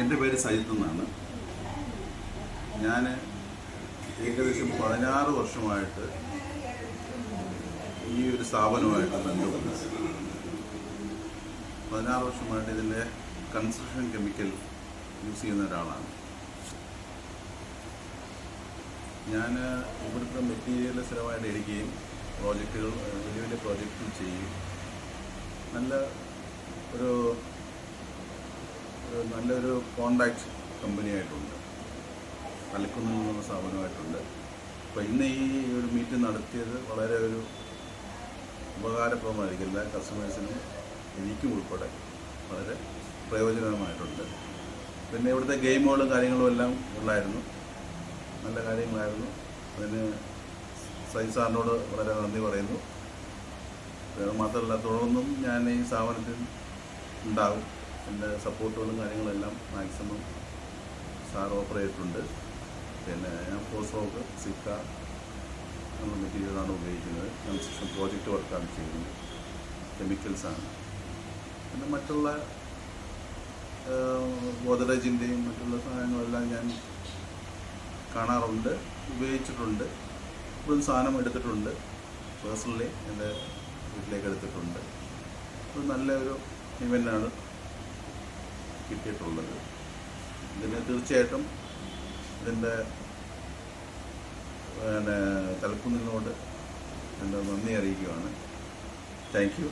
എൻ്റെ പേര് സജിത്ത് എന്നാണ്. ഞാൻ ഏകദേശം 16 വർഷമായിട്ട് ഈ ഒരു സ്ഥാപനവുമായിട്ട് ബന്ധമുണ്ട്. 16 വർഷമായിട്ട് ഇതിൻ്റെ കൺസ്ട്രക്ഷൻ കെമിക്കൽ യൂസ് ചെയ്യുന്ന ഒരാളാണ് ഞാൻ. ഇവിടുത്തെ മെറ്റീരിയൽ സ്ഥിരമായിട്ട് എടുക്കുകയും പ്രോജക്റ്റുകൾ, വലിയ വലിയ പ്രോജക്റ്റുകൾ ചെയ്യുകയും നല്ലൊരു കോണ്ടാക്ട് കമ്പനിയായിട്ടുണ്ട്. തളിക്കുന്നിൽ നിന്നുള്ള സ്ഥാപനമായിട്ടുണ്ട്. അപ്പോൾ ഇന്ന് ഈ ഒരു മീറ്റ് നടത്തിയത് വളരെ ഒരു ഉപകാരപ്രദമായിരിക്കും. എല്ലാ കസ്റ്റമേഴ്സിനും എനിക്കും ഉൾപ്പെടെ വളരെ പ്രയോജനമായിട്ടുണ്ട്. പിന്നെ ഇവിടുത്തെ ഗെയിമുകളും കാര്യങ്ങളും എല്ലാം ഉള്ളായിരുന്നു, നല്ല കാര്യങ്ങളായിരുന്നു. അതിന് സജിത്ത് സാറിനോട് വളരെ നന്ദി പറയുന്നു. മാത്രമല്ല, തുടർന്നും ഞാൻ ഈ സ്ഥാപനത്തിൽ ഉണ്ടാകും. എൻ്റെ സപ്പോർട്ടുകളും കാര്യങ്ങളെല്ലാം മാക്സിമം സാർ ഓഫർ ചെയ്തിട്ടുണ്ട്. പിന്നെ ഞാൻ ഫോസ്റോക്ക്, സിക്ക എന്ന മെറ്റീരിയലാണ് ഉപയോഗിക്കുന്നത്. കൺസ്ട്രക്ഷൻ പ്രോജക്റ്റ് വർക്കാണ് ചെയ്യുന്നത്, കെമിക്കൽസാണ്. പിന്നെ മറ്റുള്ള ഗോദ്റേജിൻ്റെയും മറ്റുള്ള സാധനങ്ങളെല്ലാം ഞാൻ കാണാറുണ്ട്, ഉപയോഗിച്ചിട്ടുണ്ട്. ഇപ്പോഴും സാധനം എടുത്തിട്ടുണ്ട്, പേഴ്സണലി എൻ്റെ വീട്ടിലേക്ക് എടുത്തിട്ടുണ്ട്. ഒരു നല്ലൊരു ഇവൻ്റാണ് കിട്ടിയിട്ടുള്ളത്. ഇതിന് തീർച്ചയായിട്ടും ഇതിൻ്റെ തലക്കുന്നിനോട് എൻ്റെ നന്ദി അറിയിക്കുകയാണ്. Thank you.